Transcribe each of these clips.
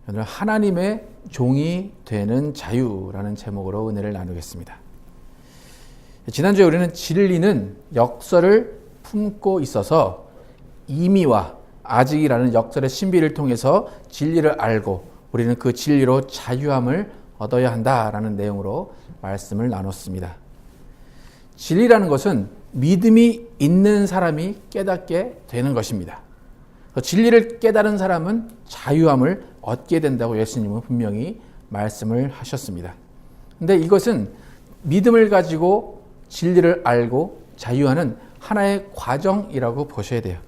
오늘 하나님의 종이 되는 자유라는 제목으로 은혜를 나누겠습니다. 지난주에 우리는 진리는 역설을 품고 있어서 이미와 아직이라는 역설의 신비를 통해서 진리를 알고 우리는 그 진리로 자유함을 얻어야 한다라는 내용으로 말씀을 나눴습니다. 진리라는 것은 믿음이 있는 사람이 깨닫게 되는 것입니다. 진리를 깨달은 사람은 자유함을 얻게 된다고 예수님은 분명히 말씀을 하셨습니다. 근데 이것은 믿음을 가지고 진리를 알고 자유하는 하나의 과정이라고 보셔야 돼요.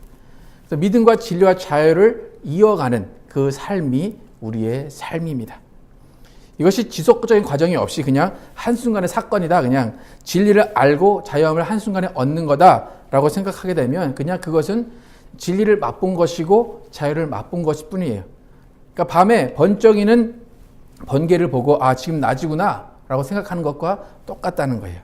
그래서 믿음과 진리와 자유를 이어가는 그 삶이 우리의 삶입니다. 이것이 지속적인 과정이 없이 그냥 한순간의 사건이다, 그냥 진리를 알고 자유함을 한순간에 얻는 거다라고 생각하게 되면 그냥 그것은 진리를 맛본 것이고 자유를 맛본 것일 뿐이에요. 그러니까 밤에 번쩍이는 번개를 보고 지금 낮이구나 라고 생각하는 것과 똑같다는 거예요.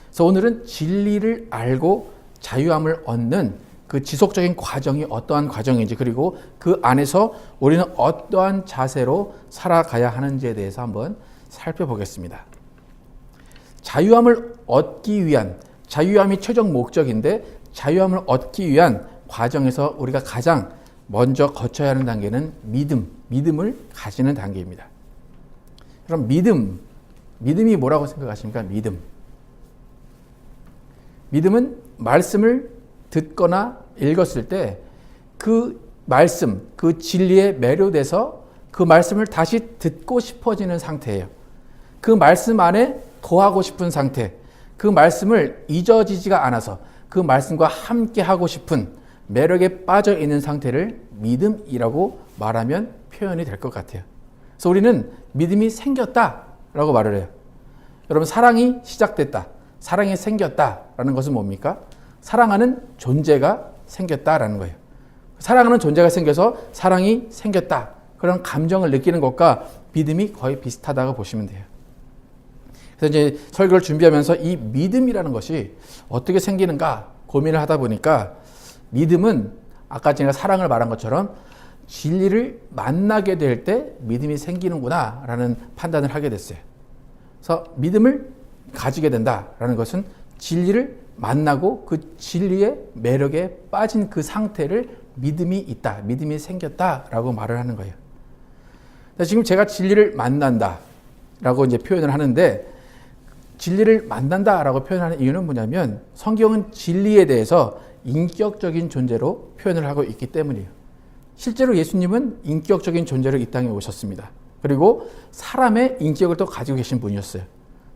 그래서 오늘은 진리를 알고 자유함을 얻는 그 지속적인 과정이 어떠한 과정인지, 그리고 그 안에서 우리는 어떠한 자세로 살아가야 하는지에 대해서 한번 살펴보겠습니다. 자유함을 얻기 위한, 자유함이 최종 목적인데 자유함을 얻기 위한 과정에서 우리가 가장 먼저 거쳐야 하는 단계는 믿음을 가지는 단계입니다. 그럼 믿음이 뭐라고 생각하십니까? 믿음은 말씀을 듣거나 읽었을 때 그 말씀, 그 진리에 매료돼서 그 말씀을 다시 듣고 싶어지는 상태예요. 그 말씀 안에 거하고 싶은 상태, 그 말씀을 잊어지지가 않아서 그 말씀과 함께 하고 싶은 매력에 빠져 있는 상태를 믿음이라고 말하면 표현이 될 것 같아요. 그래서 우리는 믿음이 생겼다라고 말을 해요. 여러분, 사랑이 시작됐다, 사랑이 생겼다라는 것은 뭡니까? 사랑하는 존재가 생겼다라는 거예요. 사랑하는 존재가 생겨서 사랑이 생겼다, 그런 감정을 느끼는 것과 믿음이 거의 비슷하다고 보시면 돼요. 그래서 이제 설교를 준비하면서 이 믿음이라는 것이 어떻게 생기는가 고민을 하다 보니까 믿음은 아까 제가 사랑을 말한 것처럼 진리를 만나게 될 때 믿음이 생기는구나 라는 판단을 하게 됐어요. 그래서 믿음을 가지게 된다라는 것은 진리를 만나고 그 진리의 매력에 빠진 그 상태를 믿음이 있다, 믿음이 생겼다라고 말을 하는 거예요. 지금 제가 진리를 만난다라고 이제 표현을 하는데, 진리를 만난다라고 표현하는 이유는 뭐냐면 성경은 진리에 대해서 인격적인 존재로 표현을 하고 있기 때문이에요. 실제로 예수님은 인격적인 존재로 이 땅에 오셨습니다. 그리고 사람의 인격을 또 가지고 계신 분이었어요.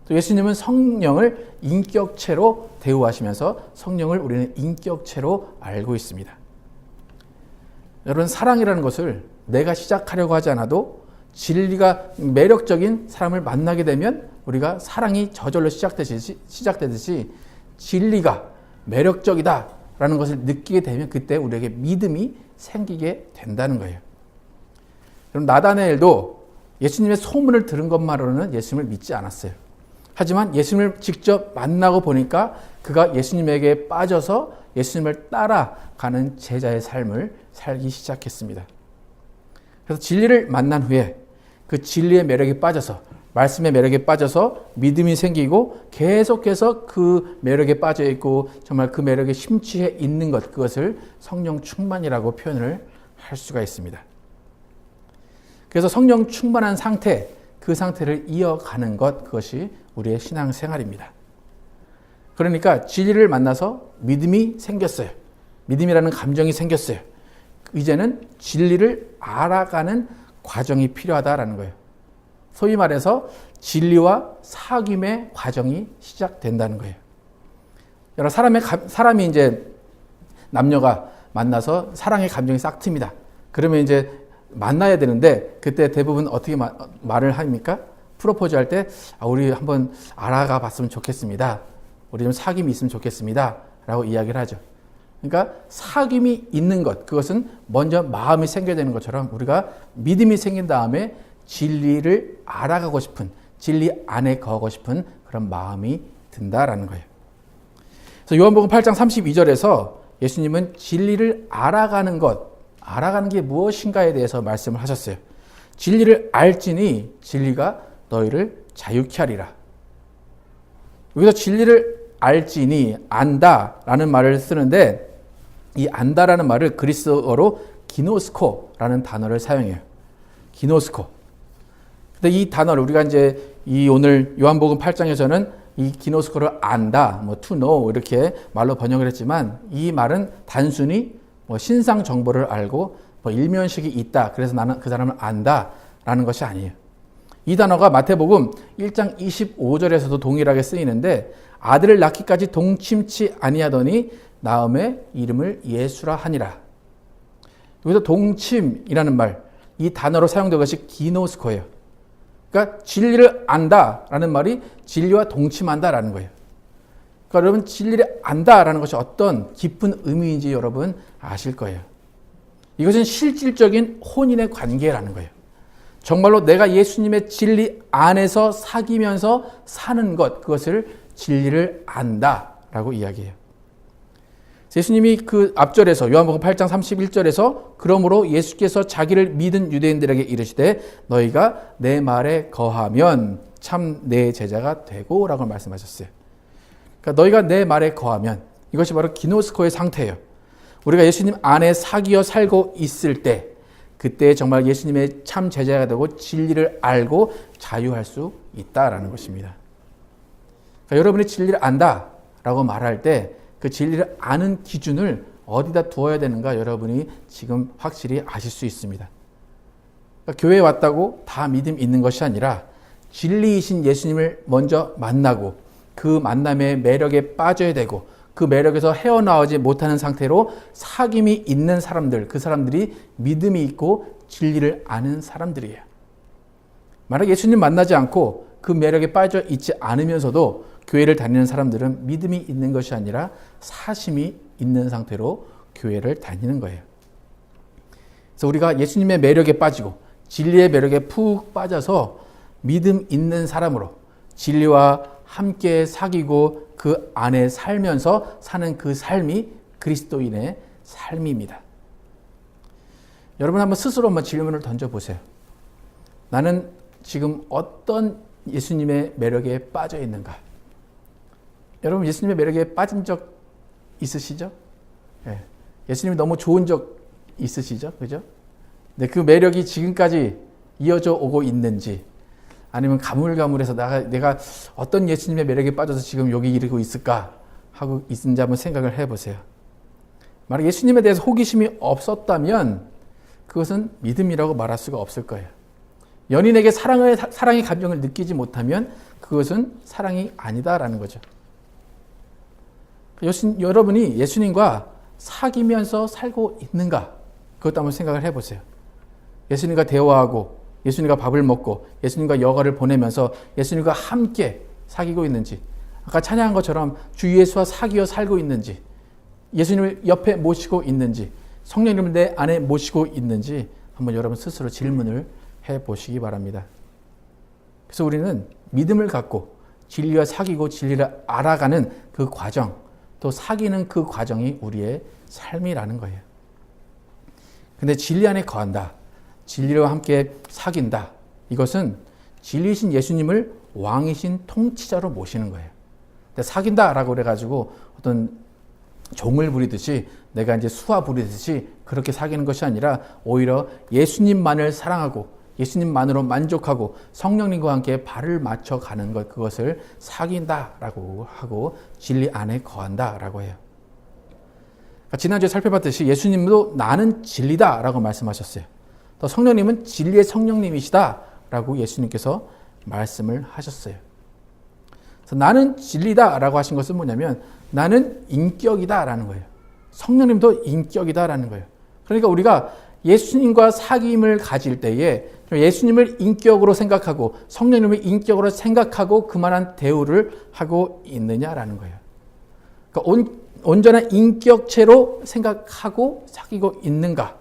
또 예수님은 성령을 인격체로 대우하시면서 성령을 우리는 인격체로 알고 있습니다. 여러분, 사랑이라는 것을 내가 시작하려고 하지 않아도 진리가 매력적인 사람을 만나게 되면 우리가 사랑이 저절로 시작되듯이 진리가 매력적이다라는 것을 느끼게 되면 그때 우리에게 믿음이 생기게 된다는 거예요. 그럼 나다나엘도 예수님의 소문을 들은 것만으로는 예수님을 믿지 않았어요. 하지만 예수님을 직접 만나고 보니까 그가 예수님에게 빠져서 예수님을 따라가는 제자의 삶을 살기 시작했습니다. 그래서 진리를 만난 후에 그 진리의 매력에 빠져서, 말씀의 매력에 빠져서 믿음이 생기고 계속해서 그 매력에 빠져 있고 정말 그 매력에 심취해 있는 것, 그것을 성령 충만이라고 표현을 할 수가 있습니다. 그래서 성령 충만한 상태, 그 상태를 이어가는 것, 그것이 우리의 신앙생활입니다. 그러니까 진리를 만나서 믿음이 생겼어요. 믿음이라는 감정이 생겼어요. 이제는 진리를 알아가는 과정이 필요하다라는 거예요. 소위 말해서 진리와 사귐의 과정이 시작된다는 거예요. 여러 사람이 이제 남녀가 만나서 사랑의 감정이 싹 틉니다. 그러면 이제 만나야 되는데 그때 대부분 어떻게 말을 합니까? 프로포즈 할 때 우리 한번 알아가 봤으면 좋겠습니다. 우리 좀 사귐이 있으면 좋겠습니다. 라고 이야기를 하죠. 그러니까 사귐이 있는 것, 그것은 먼저 마음이 생겨야 되는 것처럼 우리가 믿음이 생긴 다음에 진리를 알아가고 싶은, 진리 안에 거하고 싶은 그런 마음이 든다라는 거예요. 그래서 요한복음 8장 32절에서 예수님은 진리를 알아가는 것, 알아가는 게 무엇인가에 대해서 말씀을 하셨어요. 진리를 알지니 진리가 너희를 자유케 하리라. 여기서 진리를 알지니 안다라는 말을 쓰는데 이 안다라는 말을 그리스어로 기노스코라는 단어를 사용해요. 기노스코. 근데 이 단어를 우리가 이제 이 오늘 요한복음 8장에서는 이 기노스코를 안다, to know 이렇게 말로 번역을 했지만 이 말은 단순히 신상 정보를 알고 일면식이 있다. 그래서 나는 그 사람을 안다라는 것이 아니에요. 이 단어가 마태복음 1장 25절에서도 동일하게 쓰이는데 아들을 낳기까지 동침치 아니하더니 나음에 이름을 예수라 하니라. 여기서 동침이라는 말, 이 단어로 사용된 것이 기노스코예요. 그러니까 진리를 안다라는 말이 진리와 동침한다라는 거예요. 그러니까 여러분 진리를 안다라는 것이 어떤 깊은 의미인지 여러분 아실 거예요. 이것은 실질적인 혼인의 관계라는 거예요. 정말로 내가 예수님의 진리 안에서 사귀면서 사는 것, 그것을 진리를 안다라고 이야기해요. 예수님이 그 앞절에서 요한복음 8장 31절에서 그러므로 예수께서 자기를 믿은 유대인들에게 이르시되 너희가 내 말에 거하면 참 내 제자가 되고 라고 말씀하셨어요. 그러니까 너희가 내 말에 거하면 이것이 바로 기노스코의 상태예요. 우리가 예수님 안에 사귀어 살고 있을 때 그때 정말 예수님의 참 제자가 되고 진리를 알고 자유할 수 있다라는 것입니다. 그러니까 여러분이 진리를 안다라고 말할 때 그 진리를 아는 기준을 어디다 두어야 되는가 여러분이 지금 확실히 아실 수 있습니다. 그러니까 교회에 왔다고 다 믿음 있는 것이 아니라 진리이신 예수님을 먼저 만나고 그 만남의 매력에 빠져야 되고 그 매력에서 헤어나오지 못하는 상태로 사귐이 있는 사람들, 그 사람들이 믿음이 있고 진리를 아는 사람들이에요. 만약 예수님 만나지 않고 그 매력에 빠져 있지 않으면서도 교회를 다니는 사람들은 믿음이 있는 것이 아니라 사심이 있는 상태로 교회를 다니는 거예요. 그래서 우리가 예수님의 매력에 빠지고 진리의 매력에 푹 빠져서 믿음 있는 사람으로 진리와 함께 사귀고 그 안에 살면서 사는 그 삶이 그리스도인의 삶입니다. 여러분 한번 스스로 한번 질문을 던져보세요. 나는 지금 어떤 예수님의 매력에 빠져 있는가? 여러분 예수님의 매력에 빠진 적 있으시죠? 예. 예수님이 너무 좋은 적 있으시죠? 그죠? 근데 그 매력이 지금까지 이어져 오고 있는지 아니면 가물가물해서 내가 어떤 예수님의 매력에 빠져서 지금 여기 이르고 있을까 하고 있는지 한번 생각을 해보세요. 만약 예수님에 대해서 호기심이 없었다면 그것은 믿음이라고 말할 수가 없을 거예요. 연인에게 사랑의 감정을 느끼지 못하면 그것은 사랑이 아니다라는 거죠. 여러분이 예수님과 사귀면서 살고 있는가? 그것도 한번 생각을 해보세요. 예수님과 대화하고 예수님과 밥을 먹고 예수님과 여가를 보내면서 예수님과 함께 사귀고 있는지, 아까 찬양한 것처럼 주 예수와 사귀어 살고 있는지, 예수님을 옆에 모시고 있는지, 성령님을 내 안에 모시고 있는지 한번 여러분 스스로 질문을 해보시기 바랍니다. 그래서 우리는 믿음을 갖고 진리와 사귀고 진리를 알아가는 그 과정, 또 사귀는 그 과정이 우리의 삶이라는 거예요. 근데 진리 안에 거한다, 진리와 함께 사귄다, 이것은 진리이신 예수님을 왕이신 통치자로 모시는 거예요. 근데 사귄다라고 그래가지고 어떤 종을 부리듯이 내가 이제 수하 부리듯이 그렇게 사귀는 것이 아니라 오히려 예수님만을 사랑하고 예수님만으로 만족하고 성령님과 함께 발을 맞춰가는 것, 그것을 사귄다라고 하고 진리 안에 거한다라고 해요. 지난주에 살펴봤듯이 예수님도 나는 진리다라고 말씀하셨어요. 또 성령님은 진리의 성령님이시다라고 예수님께서 말씀을 하셨어요. 그래서 나는 진리다라고 하신 것은 뭐냐면 나는 인격이다라는 거예요. 성령님도 인격이다라는 거예요. 그러니까 우리가 예수님과 사귐을 가질 때에 예수님을 인격으로 생각하고 성령님을 인격으로 생각하고 그만한 대우를 하고 있느냐라는 거예요. 그러니까 온전한 인격체로 생각하고 사귀고 있는가?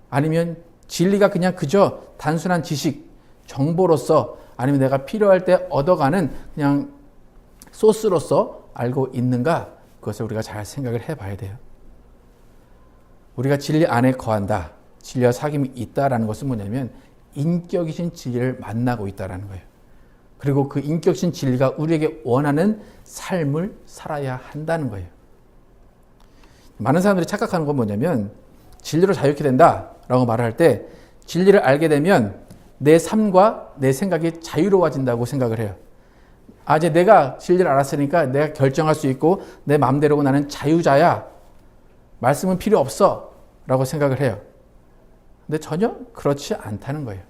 아니면 진리가 그냥 그저 단순한 지식, 정보로서 아니면 내가 필요할 때 얻어가는 그냥 소스로서 알고 있는가? 그것을 우리가 잘 생각을 해봐야 돼요. 우리가 진리 안에 거한다, 진리와 사귐이 있다라는 것은 뭐냐면 인격이신 진리를 만나고 있다는 거예요. 그리고 그 인격이신 진리가 우리에게 원하는 삶을 살아야 한다는 거예요. 많은 사람들이 착각하는 건 뭐냐면 진리로 자유케 된다라고 말할 때 진리를 알게 되면 내 삶과 내 생각이 자유로워진다고 생각을 해요. 이제 내가 진리를 알았으니까 내가 결정할 수 있고 내 마음대로 나는 자유자야. 말씀은 필요 없어. 라고 생각을 해요. 근데 전혀 그렇지 않다는 거예요.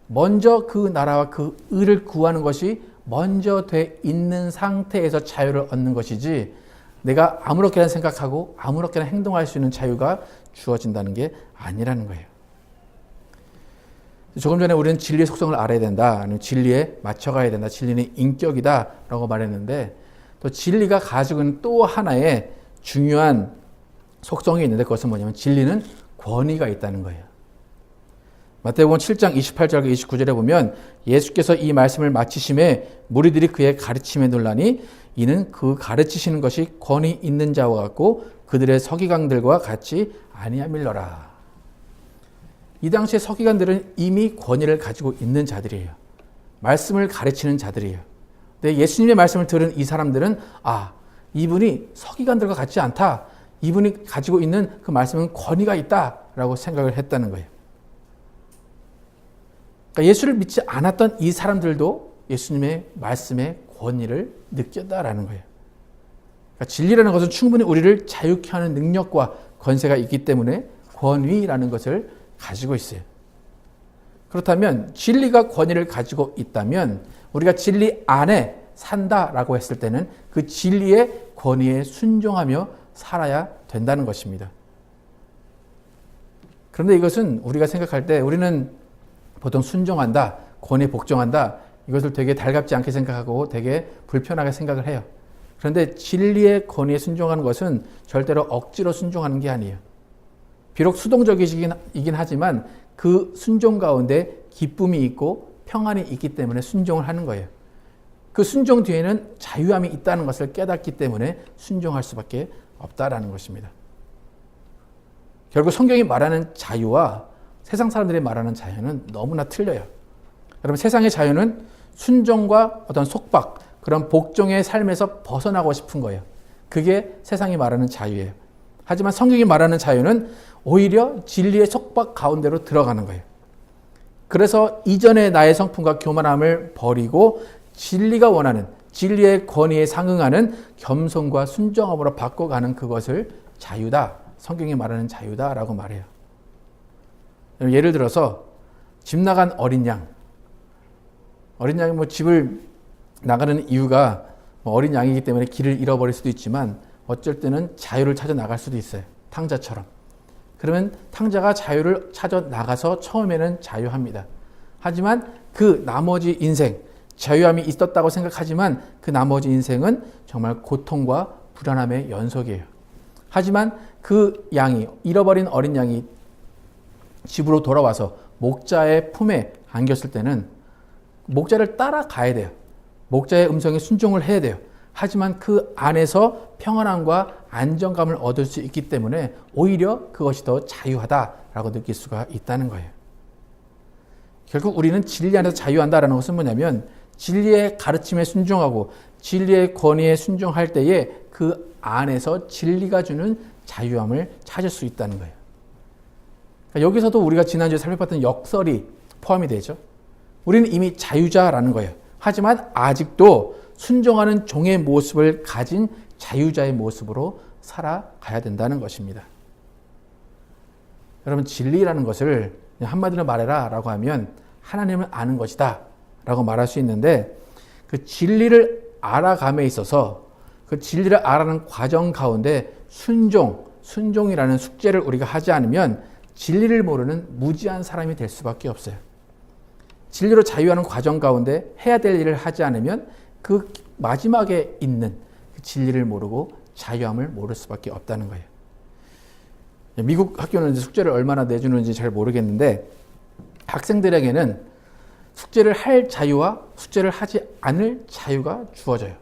먼저 그 나라와 그 의를 구하는 것이 먼저 돼 있는 상태에서 자유를 얻는 것이지 내가 아무렇게나 생각하고 아무렇게나 행동할 수 있는 자유가 주어진다는 게 아니라는 거예요. 조금 전에 우리는 진리의 속성을 알아야 된다. 아니면 진리에 맞춰가야 된다. 진리는 인격이다. 라고 말했는데 또 진리가 가지고 있는 또 하나의 중요한 속성이 있는데 그것은 뭐냐면 진리는 권위가 있다는 거예요. 마태복음 7장 28절과 29절에 보면 예수께서 이 말씀을 마치심에 무리들이 그의 가르침에 놀라니 이는 그 가르치시는 것이 권위 있는 자와 같고 그들의 서기관들과 같이 아니함일러라. 이 당시에 서기관들은 이미 권위를 가지고 있는 자들이에요. 말씀을 가르치는 자들이에요. 근데 예수님의 말씀을 들은 이 사람들은 이분이 서기관들과 같지 않다. 이분이 가지고 있는 그 말씀은 권위가 있다라고 생각을 했다는 거예요. 그러니까 예수를 믿지 않았던 이 사람들도 예수님의 말씀의 권위를 느꼈다라는 거예요. 그러니까 진리라는 것은 충분히 우리를 자유케 하는 능력과 권세가 있기 때문에 권위라는 것을 가지고 있어요. 그렇다면 진리가 권위를 가지고 있다면 우리가 진리 안에 산다라고 했을 때는 그 진리의 권위에 순종하며 살아야 된다는 것입니다. 그런데 이것은 우리가 생각할 때 우리는 보통 순종한다, 권위에 복종한다, 이것을 되게 달갑지 않게 생각하고 되게 불편하게 생각을 해요. 그런데 진리의 권위에 순종하는 것은 절대로 억지로 순종하는 게 아니에요. 비록 수동적이긴 하지만 그 순종 가운데 기쁨이 있고 평안이 있기 때문에 순종을 하는 거예요. 그 순종 뒤에는 자유함이 있다는 것을 깨닫기 때문에 순종할 수밖에 없다라는 것입니다. 결국 성경이 말하는 자유와 세상 사람들이 말하는 자유는 너무나 틀려요. 여러분, 세상의 자유는 순종과 어떤 속박, 그런 복종의 삶에서 벗어나고 싶은 거예요. 그게 세상이 말하는 자유예요. 하지만 성경이 말하는 자유는 오히려 진리의 속박 가운데로 들어가는 거예요. 그래서 이전의 나의 성품과 교만함을 버리고 진리가 원하는 진리의 권위에 상응하는 겸손과 순종함으로 바꿔가는 그것을 자유다. 성경이 말하는 자유다라고 말해요. 예를 들어서 집 나간 어린 양. 어린 양이 집을 나가는 이유가 어린 양이기 때문에 길을 잃어버릴 수도 있지만 어쩔 때는 자유를 찾아 나갈 수도 있어요. 탕자처럼. 그러면 탕자가 자유를 찾아 나가서 처음에는 자유합니다. 하지만 그 나머지 인생, 자유함이 있었다고 생각하지만 그 나머지 인생은 정말 고통과 불안함의 연속이에요. 하지만 그 양이, 잃어버린 어린 양이 집으로 돌아와서 목자의 품에 안겼을 때는 목자를 따라가야 돼요. 목자의 음성에 순종을 해야 돼요. 하지만 그 안에서 평안함과 안정감을 얻을 수 있기 때문에 오히려 그것이 더 자유하다라고 느낄 수가 있다는 거예요. 결국 우리는 진리 안에서 자유한다라는 것은 뭐냐면 진리의 가르침에 순종하고 진리의 권위에 순종할 때에 그 안에서 진리가 주는 자유함을 찾을 수 있다는 거예요. 그러니까 여기서도 우리가 지난주에 살펴봤던 역설이 포함이 되죠. 우리는 이미 자유자라는 거예요. 하지만 아직도 순종하는 종의 모습을 가진 자유자의 모습으로 살아가야 된다는 것입니다. 여러분, 진리라는 것을 한마디로 말해라 라고 하면 하나님을 아는 것이다 라고 말할 수 있는데 그 진리를 알아감에 있어서 그 진리를 알아가는 과정 가운데 순종이라는 숙제를 우리가 하지 않으면 진리를 모르는 무지한 사람이 될 수밖에 없어요. 진리로 자유하는 과정 가운데 해야 될 일을 하지 않으면 그 마지막에 있는 그 진리를 모르고 자유함을 모를 수밖에 없다는 거예요. 미국 학교는 숙제를 얼마나 내주는지 잘 모르겠는데 학생들에게는 숙제를 할 자유와 숙제를 하지 않을 자유가 주어져요.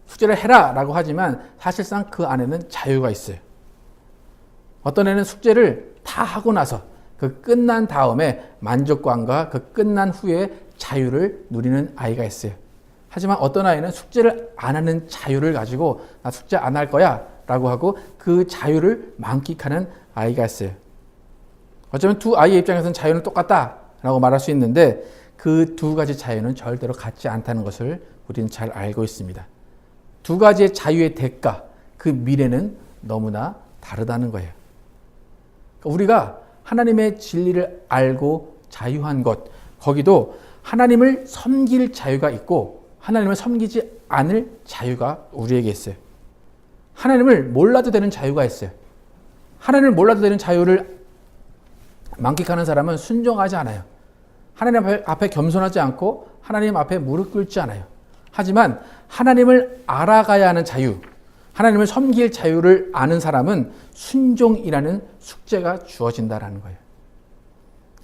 숙제를 해라 라고 하지만 사실상 그 안에는 자유가 있어요. 어떤 애는 숙제를 다 하고 나서 그 끝난 다음에 만족감과 그 끝난 후에 자유를 누리는 아이가 있어요. 하지만 어떤 아이는 숙제를 안 하는 자유를 가지고 나 숙제 안 할 거야 라고 하고 그 자유를 만끽하는 아이가 있어요. 어쩌면 두 아이의 입장에서는 자유는 똑같다 라고 말할 수 있는데 그 두 가지 자유는 절대로 같지 않다는 것을 우리는 잘 알고 있습니다. 두 가지의 자유의 대가, 그 미래는 너무나 다르다는 거예요. 우리가 하나님의 진리를 알고 자유한 것, 거기도 하나님을 섬길 자유가 있고 하나님을 섬기지 않을 자유가 우리에게 있어요. 하나님을 몰라도 되는 자유가 있어요. 하나님을 몰라도 되는 자유를 만끽하는 사람은 순종하지 않아요. 하나님 앞에 겸손하지 않고 하나님 앞에 무릎 꿇지 않아요. 하지만 하나님을 알아가야 하는 자유, 하나님을 섬길 자유를 아는 사람은 순종이라는 숙제가 주어진다라는 거예요.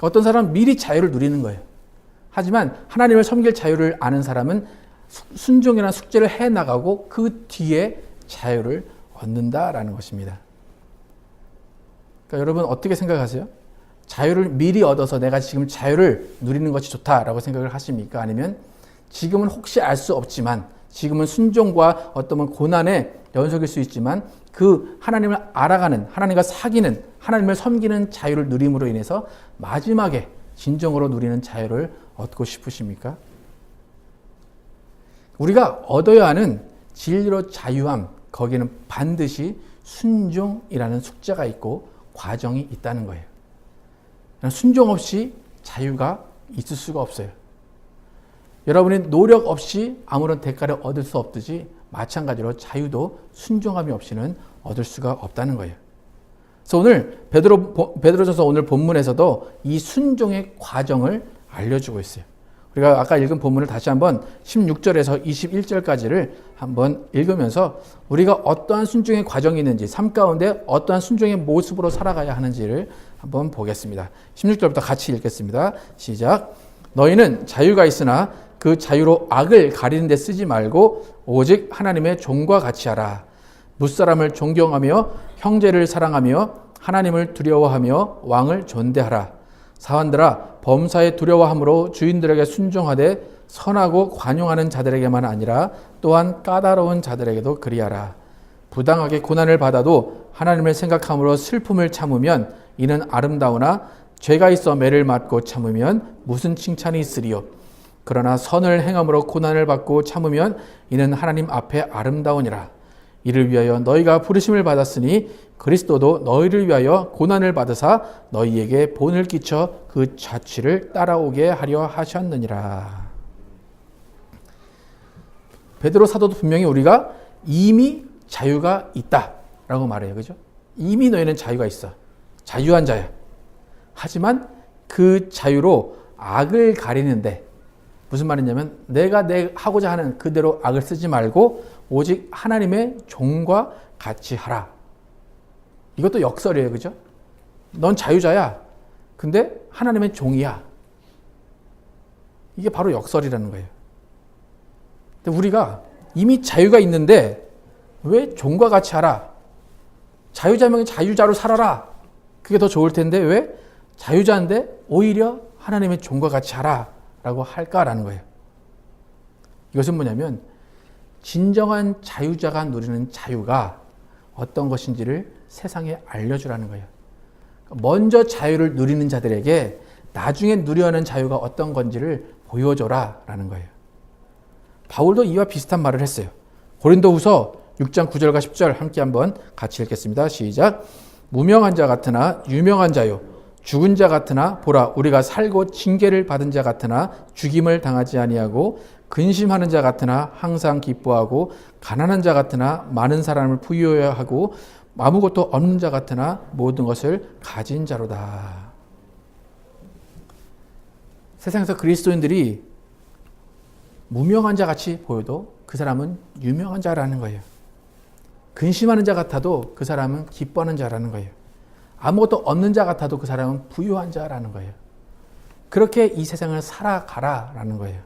어떤 사람은 미리 자유를 누리는 거예요. 하지만 하나님을 섬길 자유를 아는 사람은 순종이라는 숙제를 해나가고 그 뒤에 자유를 얻는다라는 것입니다. 그러니까 여러분 어떻게 생각하세요? 자유를 미리 얻어서 내가 지금 자유를 누리는 것이 좋다라고 생각을 하십니까? 아니면 지금은 혹시 알 수 없지만 지금은 순종과 어떤 고난의 연속일 수 있지만 그 하나님을 알아가는, 하나님과 사귀는, 하나님을 섬기는 자유를 누림으로 인해서 마지막에 진정으로 누리는 자유를 얻고 싶으십니까? 우리가 얻어야 하는 진리로 자유함, 거기에는 반드시 순종이라는 숙제가 있고 과정이 있다는 거예요. 순종 없이 자유가 있을 수가 없어요. 여러분이 노력 없이 아무런 대가를 얻을 수 없듯이 마찬가지로 자유도 순종함이 없이는 얻을 수가 없다는 거예요. 그래서 오늘 베드로전서 오늘 본문에서도 이 순종의 과정을 알려주고 있어요. 우리가 아까 읽은 본문을 다시 한번 16절에서 21절까지를 한번 읽으면서 우리가 어떠한 순종의 과정이 있는지, 삶 가운데 어떠한 순종의 모습으로 살아가야 하는지를 한번 보겠습니다. 16절부터 같이 읽겠습니다. 시작. 너희는 자유가 있으나 그 자유로 악을 가리는 데 쓰지 말고 오직 하나님의 종과 같이 하라. 무사람을 존경하며 형제를 사랑하며 하나님을 두려워하며 왕을 존대하라. 사환들아, 범사에 두려워함으로 주인들에게 순종하되 선하고 관용하는 자들에게만 아니라 또한 까다로운 자들에게도 그리하라. 부당하게 고난을 받아도 하나님을 생각함으로 슬픔을 참으면 이는 아름다우나 죄가 있어 매를 맞고 참으면 무슨 칭찬이 있으리요. 그러나 선을 행함으로 고난을 받고 참으면 이는 하나님 앞에 아름다우니라. 이를 위하여 너희가 부르심을 받았으니 그리스도도 너희를 위하여 고난을 받으사 너희에게 본을 끼쳐 그 자취를 따라오게 하려 하셨느니라. 베드로 사도도 분명히 우리가 이미 자유가 있다라고 말해요. 그죠? 이미 너희는 자유가 있어. 자유한 자야. 하지만 그 자유로 악을 가리는데 무슨 말이냐면 내가 하고자 하는 그대로 악을 쓰지 말고 오직 하나님의 종과 같이 하라. 이것도 역설이에요. 그죠? 넌 자유자야. 근데 하나님의 종이야. 이게 바로 역설이라는 거예요. 근데 우리가 이미 자유가 있는데 왜 종과 같이 하라? 자유자면 자유자로 살아라. 그게 더 좋을 텐데 왜 자유자인데 오히려 하나님의 종과 같이 하라 라고 할까라는 거예요. 이것은 뭐냐면 진정한 자유자가 누리는 자유가 어떤 것인지를 세상에 알려주라는 거예요. 먼저 자유를 누리는 자들에게 나중에 누려야 하는 자유가 어떤 건지를 보여줘라 라는 거예요. 바울도 이와 비슷한 말을 했어요. 고린도후서 6장 9절과 10절 함께 한번 같이 읽겠습니다. 시작. 무명한 자 같으나 유명한 자요, 죽은 자 같으나 보라 우리가 살고 징계를 받은 자 같으나 죽임을 당하지 아니하고 근심하는 자 같으나 항상 기뻐하고 가난한 자 같으나 많은 사람을 부유하여 하고 아무것도 없는 자 같으나 모든 것을 가진 자로다. 세상에서 그리스도인들이 무명한 자 같이 보여도 그 사람은 유명한 자라는 거예요. 근심하는 자 같아도 그 사람은 기뻐하는 자라는 거예요. 아무것도 없는 자 같아도 그 사람은 부유한 자라는 거예요. 그렇게 이 세상을 살아가라라는 거예요.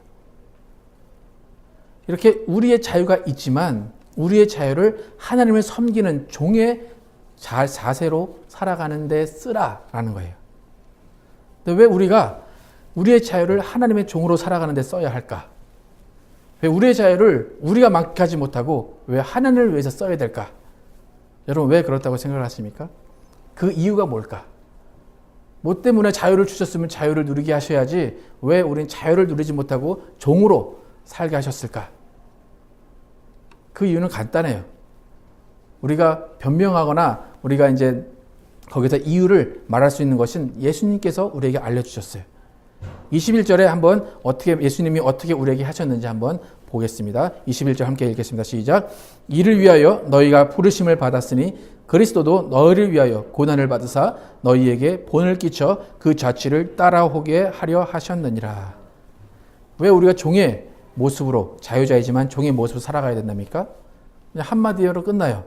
이렇게 우리의 자유가 있지만 우리의 자유를 하나님을 섬기는 종의 자세로 살아가는 데 쓰라라는 거예요. 근데 왜 우리가 우리의 자유를 하나님의 종으로 살아가는 데 써야 할까? 왜 우리의 자유를 우리가 만끽하지 못하고 왜 하나님을 위해서 써야 될까? 여러분 왜 그렇다고 생각을 하십니까? 그 이유가 뭘까? 뭐 때문에 자유를 주셨으면 자유를 누리게 하셔야지 왜 우리는 자유를 누리지 못하고 종으로 살게 하셨을까? 그 이유는 간단해요. 우리가 변명하거나 우리가 이제 거기서 이유를 말할 수 있는 것은 예수님께서 우리에게 알려주셨어요. 21절에 한번 예수님이 어떻게 우리에게 하셨는지 한번 보겠습니다. 21절 함께 읽겠습니다. 시작. 이를 위하여 너희가 부르심을 받았으니 그리스도도 너희를 위하여 고난을 받으사 너희에게 본을 끼쳐 그 자취를 따라오게 하려 하셨느니라. 왜 우리가 종의 모습으로, 자유자이지만 종의 모습으로 살아가야 된답니까? 그냥 한마디로 끝나요.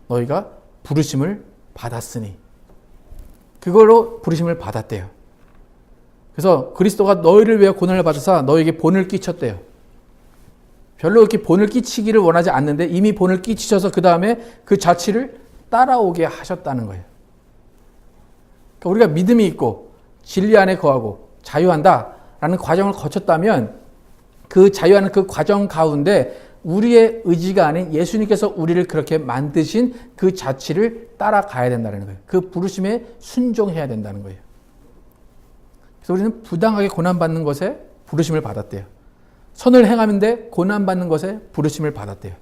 너희가 부르심을 받았으니. 그걸로 부르심을 받았대요. 그래서 그리스도가 너희를 위해 고난을 받으사 너희에게 본을 끼쳤대요. 별로 이렇게 본을 끼치기를 원하지 않는데 이미 본을 끼치셔서 그 다음에 그 자취를 따라오게 하셨다는 거예요. 그러니까 우리가 믿음이 있고 진리 안에 거하고 자유한다라는 과정을 거쳤다면 그 자유하는 그 과정 가운데 우리의 의지가 아닌 예수님께서 우리를 그렇게 만드신 그 자취를 따라가야 된다는 거예요. 그 부르심에 순종해야 된다는 거예요. 그래서 우리는 부당하게 고난받는 것에 부르심을 받았대요. 선을 행하는데 고난받는 것에 부르심을 받았대요.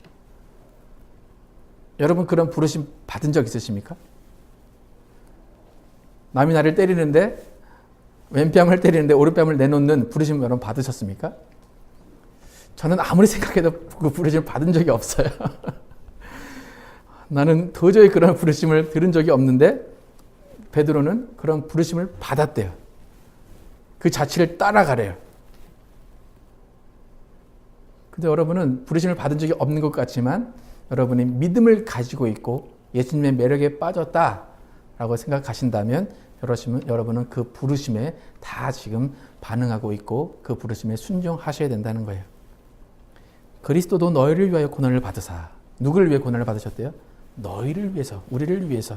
여러분 그런 부르심 받은 적 있으십니까? 남이 나를 때리는데 왼뺨을 때리는데 오른뺨을 내놓는 부르심 여러분 받으셨습니까? 저는 아무리 생각해도 그 부르심을 받은 적이 없어요. 나는 도저히 그런 부르심을 들은 적이 없는데 베드로는 그런 부르심을 받았대요. 그 자취를 따라가래요. 근데 여러분은 부르심을 받은 적이 없는 것 같지만 여러분이 믿음을 가지고 있고 예수님의 매력에 빠졌다라고 생각하신다면 여러분은 그 부르심에 다 지금 반응하고 있고 그 부르심에 순종하셔야 된다는 거예요. 그리스도도 너희를 위하여 고난을 받으사. 누구를 위해 고난을 받으셨대요? 너희를 위해서, 우리를 위해서.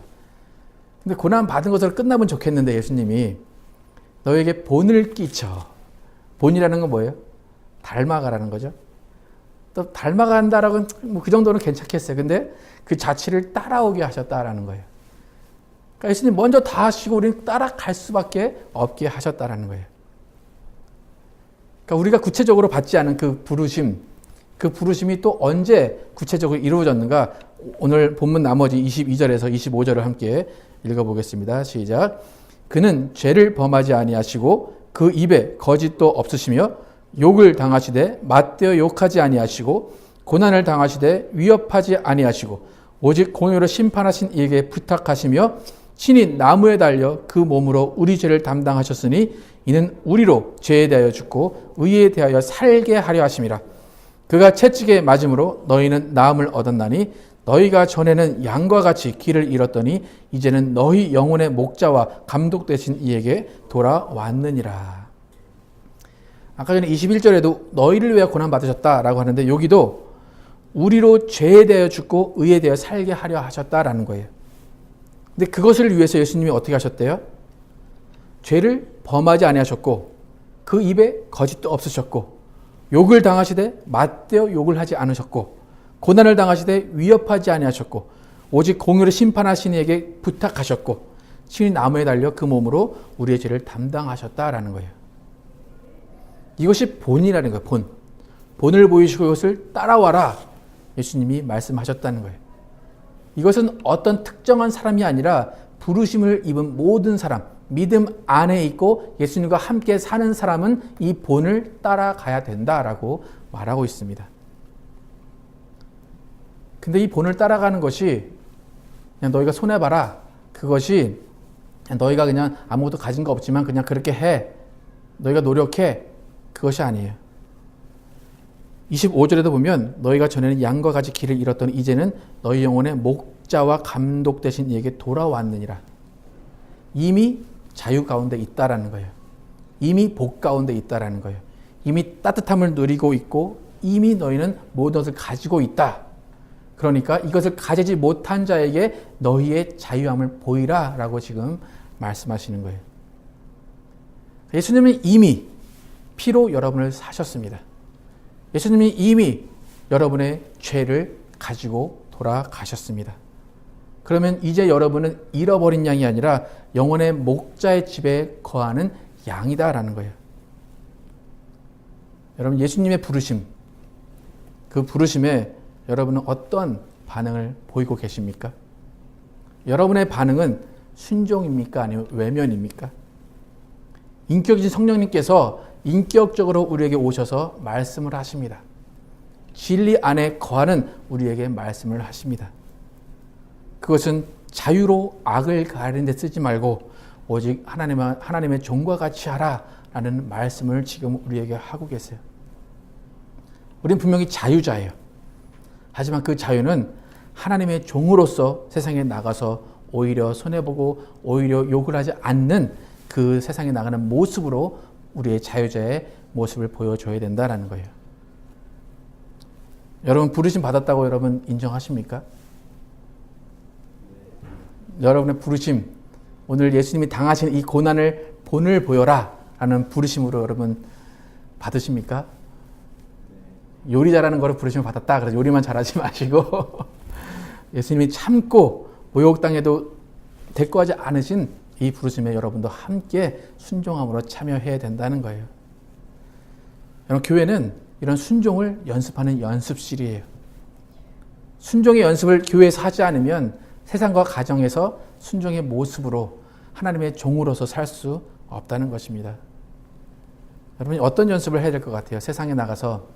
근데 고난 받은 것으로 끝나면 좋겠는데 예수님이 너에게 본을 끼쳐. 본이라는 건 뭐예요? 닮아가라는 거죠. 또 닮아간다라고 뭐 그 정도는 괜찮겠어요. 근데 그 자취를 따라오게 하셨다라는 거예요. 그러니까 예수님 먼저 다 하시고 우리는 따라갈 수밖에 없게 하셨다라는 거예요. 그러니까 우리가 구체적으로 받지 않은 그 부르심이 또 언제 구체적으로 이루어졌는가? 오늘 본문 나머지 22절에서 25절을 함께 읽어보겠습니다. 시작. 그는 죄를 범하지 아니하시고 그 입에 거짓도 없으시며 욕을 당하시되 맞대어 욕하지 아니하시고 고난을 당하시되 위협하지 아니하시고 오직 공의로 심판하신 이에게 부탁하시며 친히 나무에 달려 그 몸으로 우리 죄를 담당하셨으니 이는 우리로 죄에 대하여 죽고 의에 대하여 살게 하려 하심이라. 그가 채찍에 맞음으로 너희는 나음을 얻었나니 너희가 전에는 양과 같이 길을 잃었더니 이제는 너희 영혼의 목자와 감독 되신 이에게 돌아왔느니라. 아까 전에 21절에도 너희를 위해 고난받으셨다라고 하는데 여기도 우리로 죄에 대하여 죽고 의에 대하여 살게 하려 하셨다라는 거예요. 근데 그것을 위해서 예수님이 어떻게 하셨대요? 죄를 범하지 아니하셨고 그 입에 거짓도 없으셨고 욕을 당하시되 맞대어 욕을 하지 않으셨고 고난을 당하시되 위협하지 아니하셨고 오직 공의로 심판하신 이에게 부탁하셨고 친히 나무에 달려 그 몸으로 우리의 죄를 담당하셨다라는 거예요. 이것이 본이라는 거예요. 본을 보이시고 이것을 따라와라 예수님이 말씀하셨다는 거예요. 이것은 어떤 특정한 사람이 아니라 부르심을 입은 모든 사람, 믿음 안에 있고 예수님과 함께 사는 사람은 이 본을 따라가야 된다라고 말하고 있습니다. 근데 이 본을 따라가는 것이 그냥 너희가 손해봐라. 그것이 너희가 그냥 아무것도 가진 거 없지만 그냥 그렇게 해. 너희가 노력해. 그것이 아니에요. 25절에도 보면 너희가 전에는 양과 같이 길을 잃었더니 이제는 너희 영혼의 목자와 감독 되신 이에게 돌아왔느니라. 이미 자유 가운데 있다라는 거예요. 이미 복 가운데 있다라는 거예요. 이미 따뜻함을 누리고 있고 이미 너희는 모든 것을 가지고 있다. 그러니까 이것을 가지지 못한 자에게 너희의 자유함을 보이라 라고 지금 말씀하시는 거예요. 예수님은 이미 피로 여러분을 사셨습니다. 예수님이 이미 여러분의 죄를 가지고 돌아가셨습니다. 그러면 이제 여러분은 잃어버린 양이 아니라 영원의 목자의 집에 거하는 양이다라는 거예요. 여러분, 예수님의 부르심, 그 부르심에 여러분은 어떤 반응을 보이고 계십니까? 여러분의 반응은 순종입니까? 아니면 외면입니까? 인격이신 성령님께서 인격적으로 우리에게 오셔서 말씀을 하십니다. 진리 안에 거하는 우리에게 말씀을 하십니다. 그것은 자유로 악을 가리는 데 쓰지 말고 오직 하나님의 종과 같이 하라라는 말씀을 지금 우리에게 하고 계세요. 우리는 분명히 자유자예요. 하지만 그 자유는 하나님의 종으로서 세상에 나가서 오히려 손해보고 오히려 욕을 하지 않는 그 세상에 나가는 모습으로 우리의 자유자의 모습을 보여줘야 된다는 거예요. 여러분, 부르심 받았다고 여러분 인정하십니까? 여러분의 부르심, 오늘 예수님이 당하신 이 고난을 본을 보여라 라는 부르심으로 여러분 받으십니까? 요리 잘하는 거로 부르심을 받았다. 그래서 요리만 잘하지 마시고 예수님이 참고 모욕당해도 대꾸하지 않으신 이 부르심에 여러분도 함께 순종함으로 참여해야 된다는 거예요. 여러분, 교회는 이런 순종을 연습하는 연습실이에요. 순종의 연습을 교회에서 하지 않으면 세상과 가정에서 순종의 모습으로 하나님의 종으로서 살 수 없다는 것입니다. 여러분이 어떤 연습을 해야 될 것 같아요? 세상에 나가서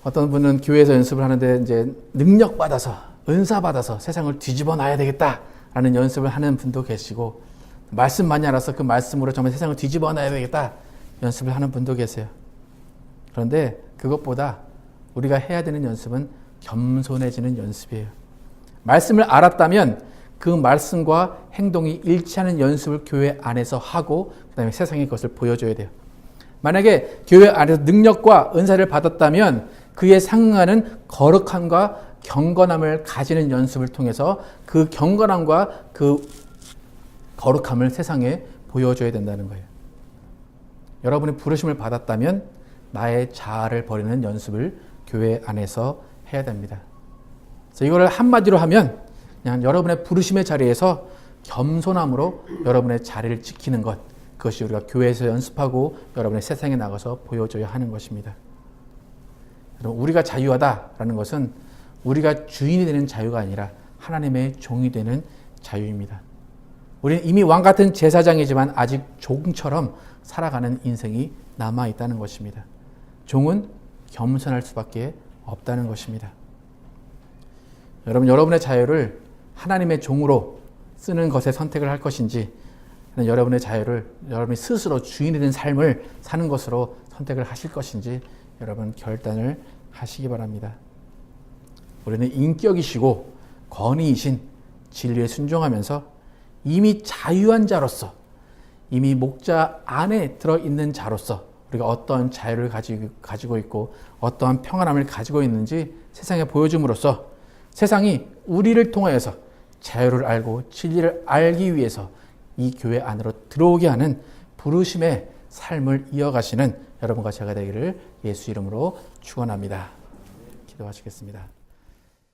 어떤 분은 교회에서 연습을 하는데 이제 능력 받아서 은사 받아서 세상을 뒤집어 놔야 되겠다라는 연습을 하는 분도 계시고, 말씀 많이 알아서 그 말씀으로 정말 세상을 뒤집어 놔야 되겠다 연습을 하는 분도 계세요. 그런데 그것보다 우리가 해야 되는 연습은 겸손해지는 연습이에요. 말씀을 알았다면 그 말씀과 행동이 일치하는 연습을 교회 안에서 하고 그다음에 세상에 그것을 보여줘야 돼요. 만약에 교회 안에서 능력과 은사를 받았다면 그에 상응하는 거룩함과 경건함을 가지는 연습을 통해서 그 경건함과 그 거룩함을 세상에 보여줘야 된다는 거예요. 여러분이 부르심을 받았다면 나의 자아를 버리는 연습을 교회 안에서 해야 됩니다. 그래서 이거를 한마디로 하면 그냥 여러분의 부르심의 자리에서 겸손함으로 여러분의 자리를 지키는 것, 그것이 우리가 교회에서 연습하고 여러분의 세상에 나가서 보여줘야 하는 것입니다. 여러분, 우리가 자유하다라는 것은 우리가 주인이 되는 자유가 아니라 하나님의 종이 되는 자유입니다. 우리는 이미 왕 같은 제사장이지만 아직 종처럼 살아가는 인생이 남아있다는 것입니다. 종은 겸손할 수밖에 없다는 것입니다. 여러분, 여러분의 자유를 하나님의 종으로 쓰는 것에 선택을 할 것인지, 여러분의 자유를 여러분이 스스로 주인이 된 삶을 사는 것으로 선택을 하실 것인지 여러분 결단을 하시기 바랍니다. 우리는 인격이시고 권위이신 진리에 순종하면서 이미 자유한 자로서, 이미 목자 안에 들어있는 자로서 우리가 어떠한 자유를 가지고 있고 어떠한 평안함을 가지고 있는지 세상에 보여줌으로써 세상이 우리를 통하여서 자유를 알고 진리를 알기 위해서 이 교회 안으로 들어오게 하는 부르심의 삶을 이어가시는 여러분과 제가 되기를 예수 이름으로 축원합니다. 기도하시겠습니다.